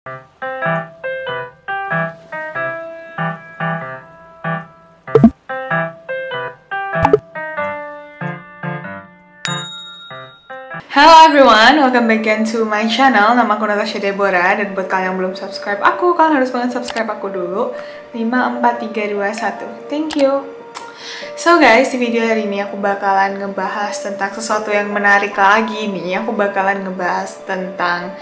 Hello everyone, welcome back again to my channel. Nama aku Natasha Deborah. Dan buat kalian yang belum subscribe aku, kalian harus banget subscribe aku dulu. 5, 4, 3, 2, 1. Thank you. So guys, di video hari ini aku bakalan ngebahas tentang sesuatu yang menarik lagi nih. Aku bakalan ngebahas tentang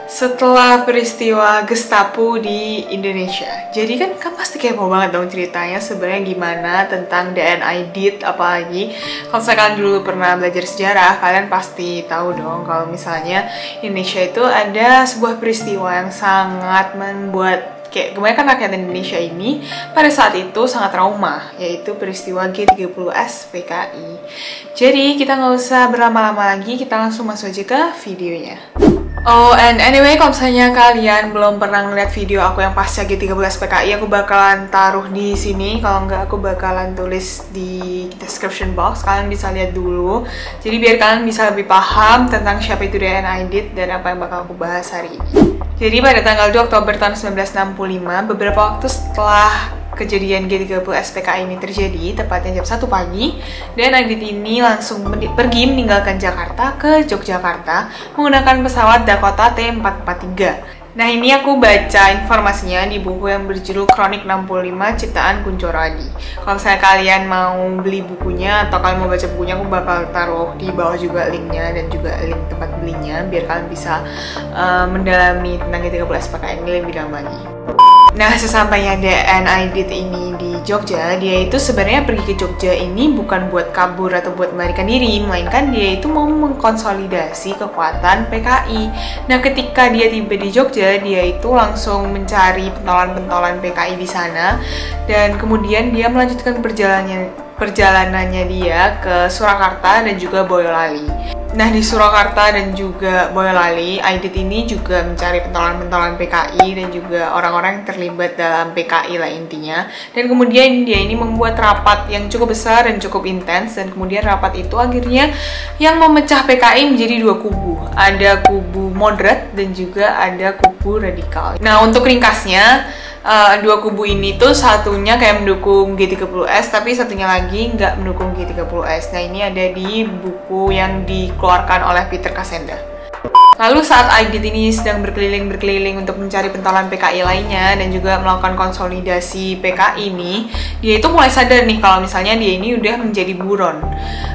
setelah peristiwa Gestapo di Indonesia. Jadi kan pasti kepo banget dong ceritanya sebenarnya gimana tentang DNI DIT. Apalagi kalau kalian dulu pernah belajar sejarah, kalian pasti tahu dong kalau misalnya Indonesia itu ada sebuah peristiwa yang sangat membuat kebanyakan rakyat Indonesia ini pada saat itu sangat trauma, yaitu peristiwa G30S PKI. Jadi kita nggak usah berlama-lama lagi, kita langsung masuk aja ke videonya. Oh, and anyway, kalau misalnya kalian belum pernah ngeliat video aku yang pasca G30S PKI, aku bakalan taruh di sini. Kalau nggak, aku bakalan tulis di description box. Kalian bisa lihat dulu. Jadi biar kalian bisa lebih paham tentang siapa itu DNI DIT dan apa yang bakal aku bahas hari ini. Jadi pada tanggal 2 Oktober tahun 1965, beberapa waktu setelah kejadian G30S PKI ini terjadi, tepatnya jam 1 pagi, DNI DIT ini langsung pergi meninggalkan Jakarta ke Yogyakarta menggunakan pesawat Dakota T443. Nah, ini aku baca informasinya di buku yang berjudul Kronik 65 Ciptaan Kuncoro Adi. Kalau misalnya kalian mau beli bukunya atau kalian mau baca bukunya, aku bakal taruh di bawah juga linknya dan juga link tempat belinya biar kalian bisa mendalami tentang G30S PKI ini lebih dalam lagi. Nah, sesampainya DNI DIT ini di Jogja, dia itu sebenarnya pergi ke Jogja ini bukan buat kabur atau buat melarikan diri, melainkan dia itu mau mengkonsolidasi kekuatan PKI. Nah, ketika dia tiba di Jogja, dia itu langsung mencari pentolan-pentolan PKI di sana, dan kemudian dia melanjutkan perjalanannya dia ke Surakarta dan juga Boyolali. Nah, di Surakarta dan juga Boyolali, IDIT ini juga mencari pentolan-pentolan PKI dan juga orang-orang yang terlibat dalam PKI lah intinya. Dan kemudian dia ini membuat rapat yang cukup besar dan cukup intens, dan kemudian rapat itu akhirnya yang memecah PKI menjadi dua kubu. Ada kubu moderat dan juga ada kubu radikal. Nah, untuk ringkasnya, dua kubu ini tuh satunya kayak mendukung G30S, tapi satunya lagi nggak mendukung G30S. Nah, ini ada di buku yang dikeluarkan oleh Peter Kasenda. Lalu saat IDIT ini sedang berkeliling untuk mencari pentolan PKI lainnya dan juga melakukan konsolidasi PKI ini, dia itu mulai sadar nih kalau misalnya dia ini udah menjadi buron.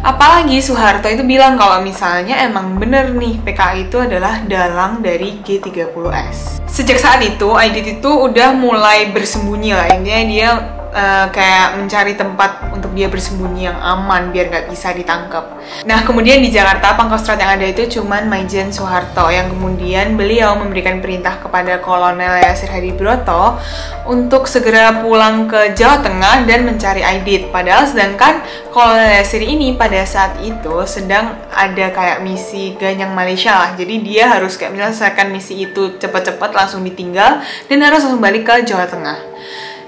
Apalagi Soeharto itu bilang kalau misalnya emang bener nih PKI itu adalah dalang dari G30S. Sejak saat itu, IDIT itu udah mulai bersembunyi lah. Intinya dia kayak mencari tempat untuk dia bersembunyi yang aman biar nggak bisa ditangkap. Nah, kemudian di Jakarta, Pangkostrat yang ada itu cuman Maijen Soeharto, yang kemudian beliau memberikan perintah kepada Kolonel Yasir Hadibroto untuk segera pulang ke Jawa Tengah dan mencari IDIT. Padahal sedangkan Kolonel Yasir ini pada saat itu sedang ada kayak misi ganyang Malaysia lah. Jadi dia harus kayak menyelesaikan misi itu cepat-cepat langsung ditinggal dan harus langsung balik ke Jawa Tengah.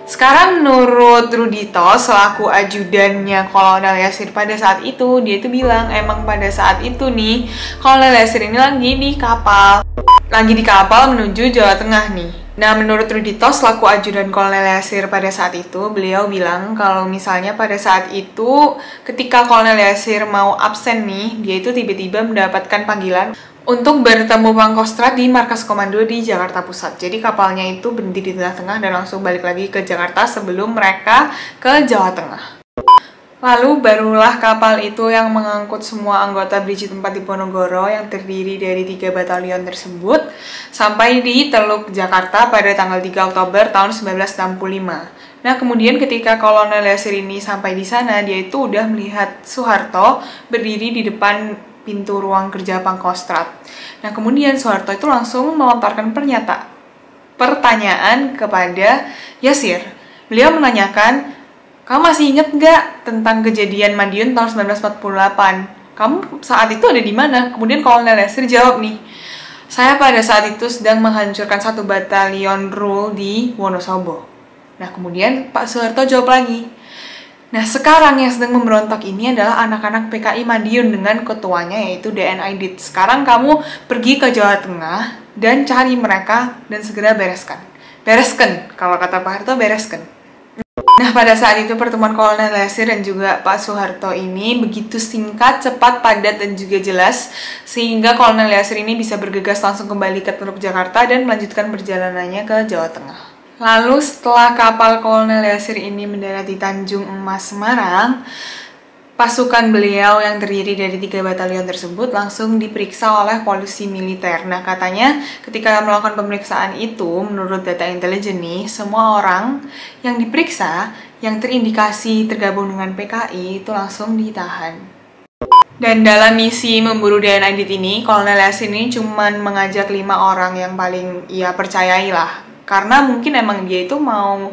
Sekarang menurut Rudito selaku ajudannya Kolonel Yasir pada saat itu, dia itu bilang emang pada saat itu nih Kolonel Yasir ini lagi di kapal menuju Jawa Tengah nih. Nah, menurut Rudito selaku ajudan Kolonel Yasir pada saat itu, beliau bilang kalau misalnya pada saat itu ketika Kolonel Yasir mau absen nih, dia itu tiba-tiba mendapatkan panggilan untuk bertemu Pangkostrat di markas komando di Jakarta Pusat. Jadi kapalnya itu berhenti di tengah-tengah dan langsung balik lagi ke Jakarta sebelum mereka ke Jawa Tengah. Lalu barulah kapal itu yang mengangkut semua anggota Brigjen 4 Diponegoro yang terdiri dari 3 batalion tersebut sampai di Teluk Jakarta pada tanggal 3 Oktober tahun 1965. Nah, kemudian ketika Kolonel Yasir ini sampai di sana, dia itu udah melihat Soeharto berdiri di depan pintu ruang kerja Pangkostrat. Nah, kemudian Soeharto itu langsung melontarkan pertanyaan kepada Yasir. Beliau menanyakan, kamu masih ingat nggak tentang kejadian Madiun tahun 1948? Kamu saat itu ada di mana? Kemudian Kolonel Yasir jawab nih, saya pada saat itu sedang menghancurkan 1 batalion RUL di Wonosobo. Nah, kemudian Pak Soeharto jawab lagi, nah, sekarang yang sedang memberontak ini adalah anak-anak PKI Madiun dengan ketuanya yaitu DNI DIT. Sekarang kamu pergi ke Jawa Tengah dan cari mereka dan segera bereskan. Bereskan, kalau kata Pak Harto, bereskan. Nah, pada saat itu pertemuan Kolonel Leyasir dan juga Pak Soeharto ini begitu singkat, cepat, padat, dan juga jelas, sehingga Kolonel Leyasir ini bisa bergegas langsung kembali ke Teluk Jakarta dan melanjutkan perjalanannya ke Jawa Tengah. Lalu setelah kapal Kolonel Leyasir ini mendarat di Tanjung Emas, Semarang, pasukan beliau yang terdiri dari 3 batalion tersebut langsung diperiksa oleh polisi militer. Nah, katanya ketika melakukan pemeriksaan itu, menurut data intelijen nih, semua orang yang diperiksa yang terindikasi tergabung dengan PKI itu langsung ditahan. Dan dalam misi memburu DN Aidit ini, Kolonel Leyasir ini cuma mengajak 5 orang yang paling ia percayai lah. Karena mungkin emang dia itu mau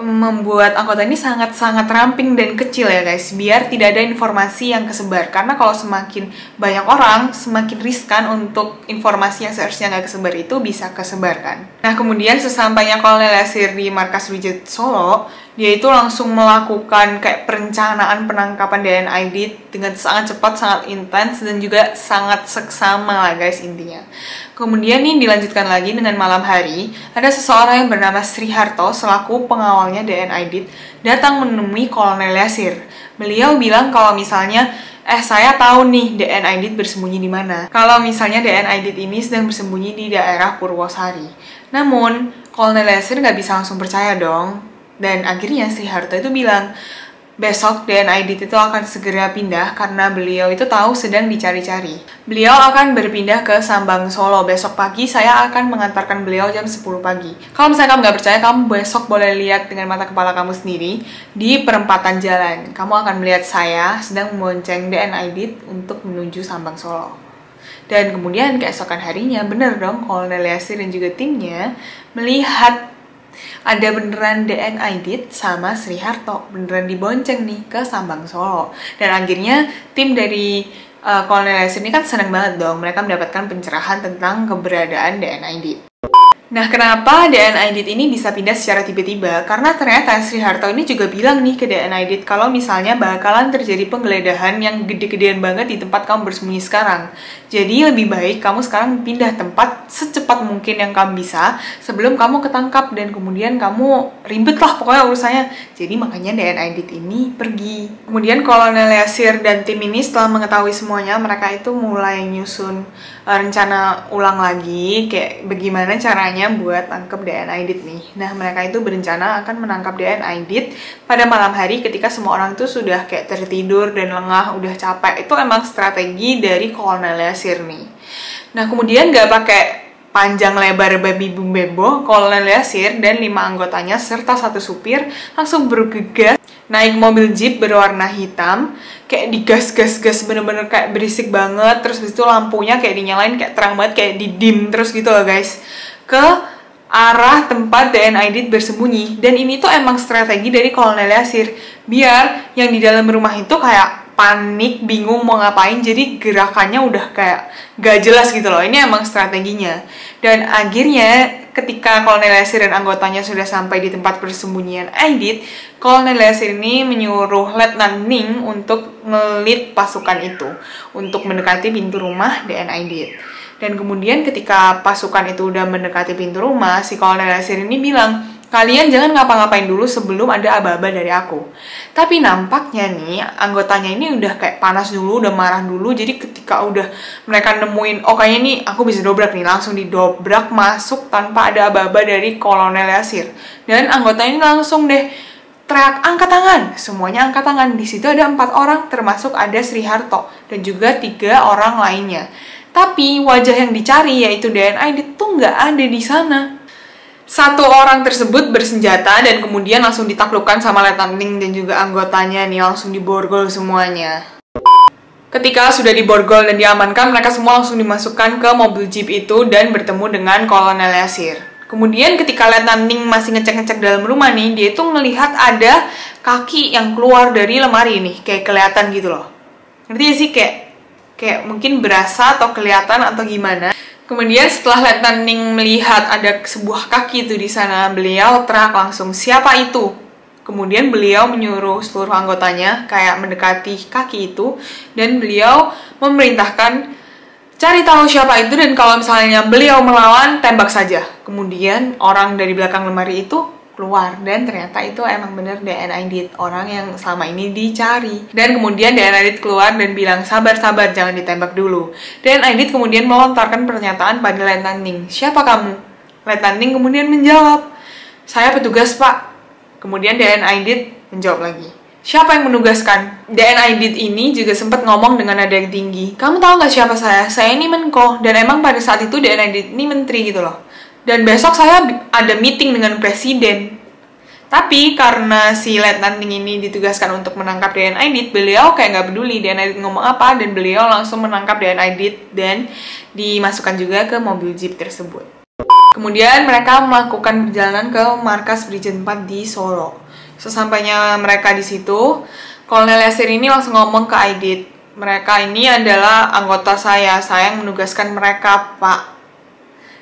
membuat anggota ini sangat-sangat ramping dan kecil ya guys, biar tidak ada informasi yang kesebar. Karena kalau semakin banyak orang, semakin riskan untuk informasi yang seharusnya nggak kesebar itu bisa kesebarkan. Nah, kemudian sesampainya Kolonel Leyasir di markas Brigjen Solo, dia itu langsung melakukan kayak perencanaan penangkapan DN Aidit dengan sangat cepat, sangat intens, dan juga sangat seksama lah guys intinya. Kemudian nih dilanjutkan lagi dengan malam hari, ada seseorang yang bernama Sri Harto selaku pengawalnya DN Aidit datang menemui Kolonel Leyasir. Beliau bilang kalau misalnya, saya tahu nih DN Aidit bersembunyi di mana. Kalau misalnya DN Aidit ini sedang bersembunyi di daerah Purwosari. Namun, Kolonel Leyasir nggak bisa langsung percaya dong. Dan akhirnya Sri Harto itu bilang, besok DN Aidit itu akan segera pindah karena beliau itu tahu sedang dicari-cari. Beliau akan berpindah ke Sambang Solo. Besok pagi saya akan mengantarkan beliau jam 10 pagi. Kalau misalnya kamu nggak percaya, kamu besok boleh lihat dengan mata kepala kamu sendiri di perempatan jalan. Kamu akan melihat saya sedang membonceng DN Aidit untuk menuju Sambang Solo. Dan kemudian keesokan harinya, bener dong, Kolonel Leyasir dan juga timnya melihat ada beneran DN Aidit sama Sri Harto beneran dibonceng nih ke Sambang Solo. Dan akhirnya tim dari Kolonel Leyasir ini kan senang banget dong, mereka mendapatkan pencerahan tentang keberadaan DN Aidit. Nah, kenapa DN Aidit ini bisa pindah secara tiba-tiba? Karena ternyata Sri Harto ini juga bilang nih ke DN Aidit kalau misalnya bakalan terjadi penggeledahan yang gede-gedean banget di tempat kamu bersembunyi sekarang. Jadi lebih baik kamu sekarang pindah tempat secepat mungkin yang kamu bisa sebelum kamu ketangkap dan kemudian kamu ribet lah pokoknya urusannya. Jadi makanya DN Aidit ini pergi. Kemudian Kolonel Leyasir dan tim ini setelah mengetahui semuanya, mereka itu mulai nyusun rencana ulang lagi kayak bagaimana caranya buat tangkap DN Aidit nih. Nah, mereka itu berencana akan menangkap DN Aidit pada malam hari ketika semua orang tuh sudah kayak tertidur dan lengah, udah capek. Itu emang strategi dari Kolonel Leyasir nih. Nah, kemudian gak pakai panjang lebar babi bumbebo, Kolonel Leyasir dan 5 anggotanya serta 1 supir langsung bergegas naik mobil jeep berwarna hitam, kayak digas-gas-gas bener-bener kayak berisik banget. Terus habis itu lampunya kayak dinyalain kayak terang banget, kayak didim terus gitu loh guys, ke arah tempat DN Aidit bersembunyi. Dan ini tuh emang strategi dari Kolonel Leyasir biar yang di dalam rumah itu kayak panik, bingung mau ngapain, jadi gerakannya udah kayak gak jelas gitu loh. Ini emang strateginya. Dan akhirnya ketika Kolonel Leyasir dan anggotanya sudah sampai di tempat persembunyian Aidit, Kolonel Leyasir ini menyuruh Letnan Ning untuk ngelit pasukan itu untuk mendekati pintu rumah DN Aidit. Dan kemudian ketika pasukan itu udah mendekati pintu rumah, si Kolonel Leyasir ini bilang, kalian jangan ngapa-ngapain dulu sebelum ada aba-aba dari aku. Tapi nampaknya nih, anggotanya ini udah kayak panas dulu, udah marah dulu. Jadi ketika udah mereka nemuin, oh kayaknya nih aku bisa dobrak nih, langsung didobrak masuk tanpa ada aba-aba dari Kolonel Leyasir. Dan anggotanya ini langsung deh teriak, angkat tangan. Semuanya angkat tangan. Di situ ada 4 orang, termasuk ada Sri Harto dan juga 3 orang lainnya. Tapi wajah yang dicari yaitu DN Aidit tuh nggak ada di sana. 1 orang tersebut bersenjata dan kemudian langsung ditaklukkan sama Letnan Ning dan juga anggotanya nih, langsung diborgol semuanya. Ketika sudah diborgol dan diamankan, mereka semua langsung dimasukkan ke mobil jeep itu dan bertemu dengan Kolonel Leyasir. Kemudian ketika Letnan Ning masih ngecek-ngecek dalam rumah nih, dia itu melihat ada kaki yang keluar dari lemari nih, kayak kelihatan gitu loh. Ngerti sih, kayak mungkin berasa atau kelihatan atau gimana. Kemudian setelah Letnan Ning melihat ada sebuah kaki itu di sana, beliau teriak langsung, siapa itu? Kemudian beliau menyuruh seluruh anggotanya kayak mendekati kaki itu dan beliau memerintahkan cari tahu siapa itu, dan kalau misalnya beliau melawan, tembak saja. Kemudian orang dari belakang lemari itu keluar, dan ternyata itu emang bener DN Aidit, orang yang selama ini dicari. Dan kemudian DN Aidit keluar dan bilang, sabar-sabar, jangan ditembak dulu. DN Aidit kemudian melontarkan pernyataan pada Letnan Ning, siapa kamu? Letnan Ning kemudian menjawab, saya petugas pak. Kemudian DN Aidit menjawab lagi, siapa yang menugaskan? DN Aidit ini juga sempat ngomong dengan nada yang tinggi, kamu tahu nggak siapa saya? Saya ini Menko. Dan emang pada saat itu DN Aidit ini menteri gitu loh. Dan besok saya ada meeting dengan presiden. Tapi karena si Letnan Ning ini ditugaskan untuk menangkap DN Aidit, beliau kayak nggak peduli DN Aidit ngomong apa, dan beliau langsung menangkap DN Aidit dan dimasukkan juga ke mobil jeep tersebut. Kemudian mereka melakukan perjalanan ke markas Brigjen 4 di Solo. Sesampainya mereka di situ, Kolonel Yasir ini langsung ngomong ke Aidit, mereka ini adalah anggota saya yang menugaskan mereka, Pak.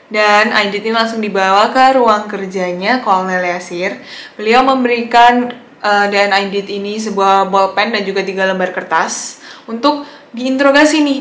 Dan Aidit ini langsung dibawa ke ruang kerjanya Kolonel Yasir. Beliau memberikan DN Aidit ini sebuah bolpen dan juga 3 lembar kertas untuk diinterogasi nih,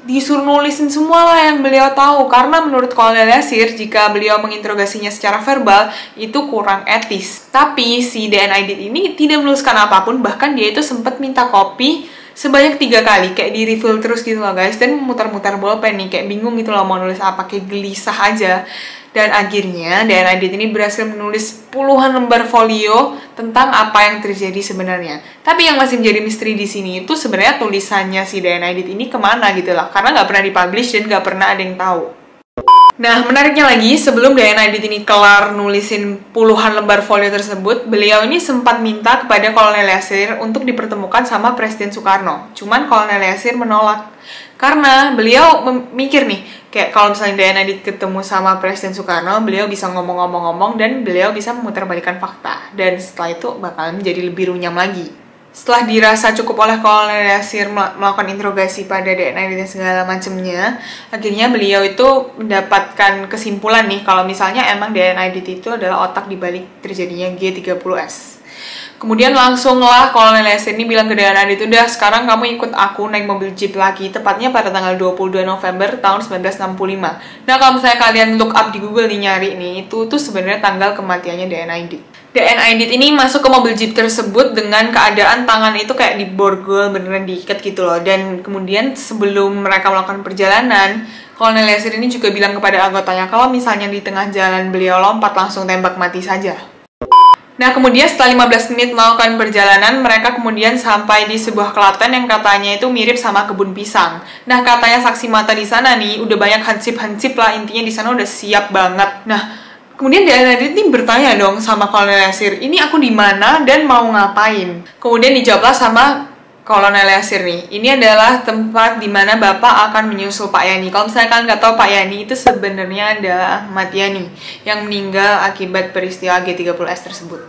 disuruh nulisin semua lah yang beliau tahu, karena menurut Kolonel Yasir jika beliau menginterogasinya secara verbal itu kurang etis. Tapi si DN Aidit ini tidak menuliskan apapun, bahkan dia itu sempat minta kopi sebanyak 3 kali, kayak di refill terus gitu loh guys, dan muter-muter bolpen nih, kayak bingung gitu loh mau nulis apa, kayak gelisah aja. Dan akhirnya DN Aidit ini berhasil menulis puluhan lembar folio tentang apa yang terjadi sebenarnya. Tapi yang masih menjadi misteri di sini itu sebenarnya tulisannya si DN Aidit ini kemana gitu lah, karena nggak pernah dipublish dan nggak pernah ada yang tahu. Nah, menariknya lagi, sebelum DN Aidit ini kelar nulisin puluhan lembar folio tersebut, beliau ini sempat minta kepada Kolonel Yasir untuk dipertemukan sama Presiden Soekarno. Cuman Kolonel Yasir menolak, karena beliau mikir nih, kayak kalau misalnya DN Aidit ketemu sama Presiden Soekarno, beliau bisa ngomong-ngomong dan beliau bisa memutarbalikkan fakta. Dan setelah itu bakalan menjadi lebih runyam lagi. Setelah dirasa cukup oleh Kolonel Yasir melakukan interogasi pada DN Aidit dan segala macamnya, akhirnya beliau itu mendapatkan kesimpulan nih kalau misalnya emang DN Aidit itu adalah otak dibalik terjadinya G30S. Kemudian langsunglah Kolonel Yasir ini bilang ke DN Aidit, udah sekarang kamu ikut aku naik mobil jeep lagi, tepatnya pada tanggal 22 November tahun 1965. Nah, kalau misalnya kalian look up di Google nih, nyari nih, itu tuh sebenarnya tanggal kematiannya DN Aidit. DN Aidit ini masuk ke mobil jeep tersebut dengan keadaan tangan itu kayak diborgol, beneran diikat gitu loh. Dan kemudian sebelum mereka melakukan perjalanan, Kolonel Yasir ini juga bilang kepada anggotanya kalau misalnya di tengah jalan beliau lompat, langsung tembak mati saja. Nah, kemudian setelah 15 menit melakukan perjalanan, mereka kemudian sampai di sebuah klaten yang katanya itu mirip sama kebun pisang. Nah, katanya saksi mata di sana nih udah banyak hansip-hansip lah, intinya di sana udah siap banget. Nah, kemudian DN Aidit ini bertanya dong sama Kolonel Yasir, ini aku di mana dan mau ngapain? Kemudian dijawablah sama Kolonel Yasir nih, ini adalah tempat di mana Bapak akan menyusul Pak Yani. Kalau misalnya kalian nggak tahu, Pak Yani itu sebenarnya adalah Ahmad Yani yang meninggal akibat peristiwa G30S tersebut.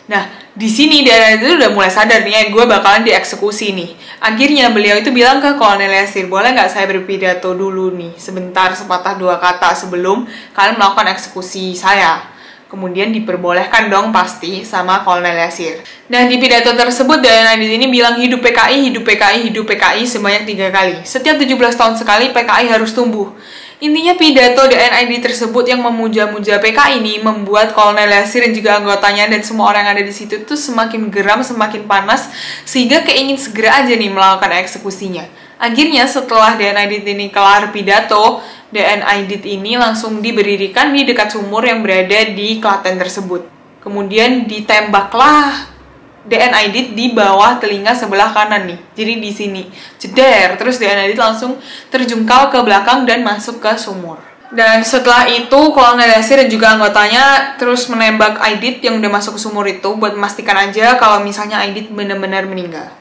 Nah, di sini DN Aidit itu udah mulai sadar nih, gue bakalan dieksekusi nih. Akhirnya beliau itu bilang ke Kolonel Yasir, boleh nggak saya berpidato dulu nih, sebentar, sepatah dua kata sebelum kalian melakukan eksekusi saya. Kemudian diperbolehkan dong pasti sama Kolonel Yasir. Nah, di pidato tersebut DN Aidit ini bilang hidup PKI, hidup PKI, hidup PKI sebanyak 3 kali. Setiap 17 tahun sekali PKI harus tumbuh. Intinya pidato DN Aidit tersebut yang memuja-muja PKI ini membuat Kolonel Yasir dan juga anggotanya dan semua orang yang ada di situ tuh semakin geram, semakin panas, sehingga keingin segera aja nih melakukan eksekusinya. Akhirnya setelah DN Aidit ini kelar pidato, DN Aidit ini langsung diberdirikan di dekat sumur yang berada di klaten tersebut. Kemudian ditembaklah DN Aidit di bawah telinga sebelah kanan nih. Jadi di sini jeder, terus DN Aidit langsung terjungkal ke belakang dan masuk ke sumur. Dan setelah itu Kolonel Yasir dan juga anggotanya terus menembak Aidit yang udah masuk ke sumur itu buat memastikan aja kalau misalnya Aidit benar-benar meninggal.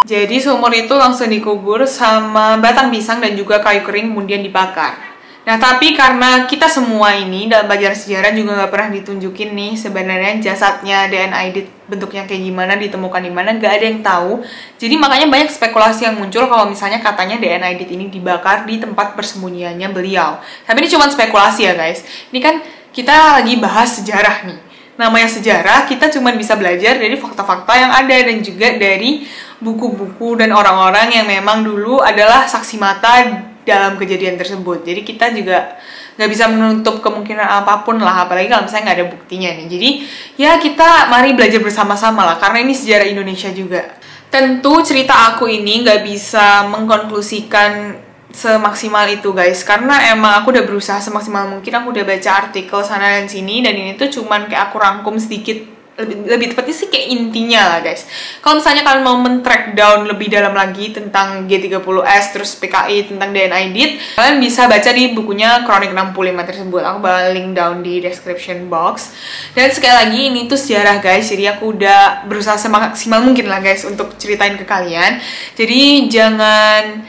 Jadi sumur itu langsung dikubur sama batang pisang dan juga kayu kering kemudian dibakar. Nah, tapi karena kita semua ini dalam pelajaran sejarah juga nggak pernah ditunjukin nih sebenarnya jasadnya DN Aidit bentuknya kayak gimana, ditemukan di mana, nggak ada yang tahu. Jadi makanya banyak spekulasi yang muncul kalau misalnya katanya DN Aidit ini dibakar di tempat persembunyiannya beliau. Tapi ini cuma spekulasi ya guys. Ini kan kita lagi bahas sejarah nih. Namanya sejarah, kita cuma bisa belajar dari fakta-fakta yang ada dan juga dari buku-buku dan orang-orang yang memang dulu adalah saksi mata dalam kejadian tersebut. Jadi kita juga nggak bisa menutup kemungkinan apapun lah, apalagi kalau misalnya nggak ada buktinya nih. Jadi ya kita mari belajar bersama-sama lah, karena ini sejarah Indonesia juga. Tentu cerita aku ini nggak bisa mengkonklusikan semaksimal itu guys, karena emang aku udah berusaha semaksimal mungkin. Aku udah baca artikel sana dan sini, dan ini tuh cuman kayak aku rangkum sedikit, lebih tepatnya sih kayak intinya lah guys. Kalau misalnya kalian mau men-track down lebih dalam lagi tentang G30S terus PKI, tentang DNI DIT, kalian bisa baca di bukunya Kronik 65 tersebut. Aku bakal link down di description box. Dan sekali lagi ini tuh sejarah guys, jadi aku udah berusaha semaksimal mungkin lah guys untuk ceritain ke kalian. Jadi jangan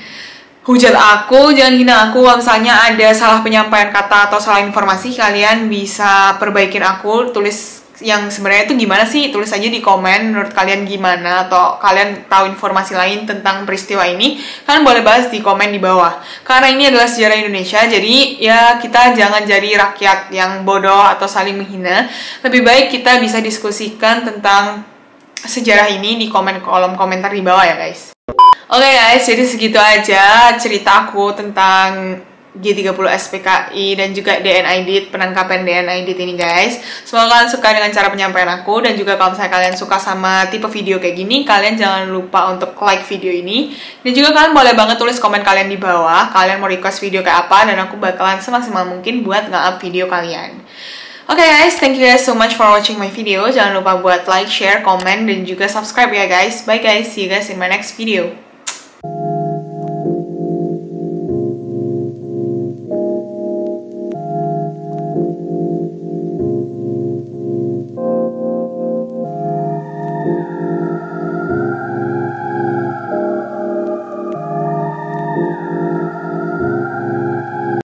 hujat aku, jangan hina aku. Kalau misalnya ada salah penyampaian kata atau salah informasi, kalian bisa perbaikin aku, tulis yang sebenarnya itu gimana sih, tulis aja di komen menurut kalian gimana, atau kalian tahu informasi lain tentang peristiwa ini, kalian boleh bahas di komen di bawah. Karena ini adalah sejarah Indonesia, jadi ya kita jangan jadi rakyat yang bodoh atau saling menghina. Lebih baik kita bisa diskusikan tentang sejarah ini di kolom komentar di bawah ya guys. Oke guys, jadi segitu aja cerita aku tentang G30S PKI dan juga DNI DIT, penangkapan DNI DIT ini guys. Semoga kalian suka dengan cara penyampaian aku, dan juga kalau misalnya kalian suka sama tipe video kayak gini, kalian jangan lupa untuk like video ini. Dan juga kalian boleh banget tulis komen kalian di bawah, kalian mau request video kayak apa, dan aku bakalan semaksimal mungkin buat nge-up video kalian. Oke guys, thank you guys so much for watching my video. Jangan lupa buat like, share, comment, dan juga subscribe ya guys. Bye guys, see you guys in my next video.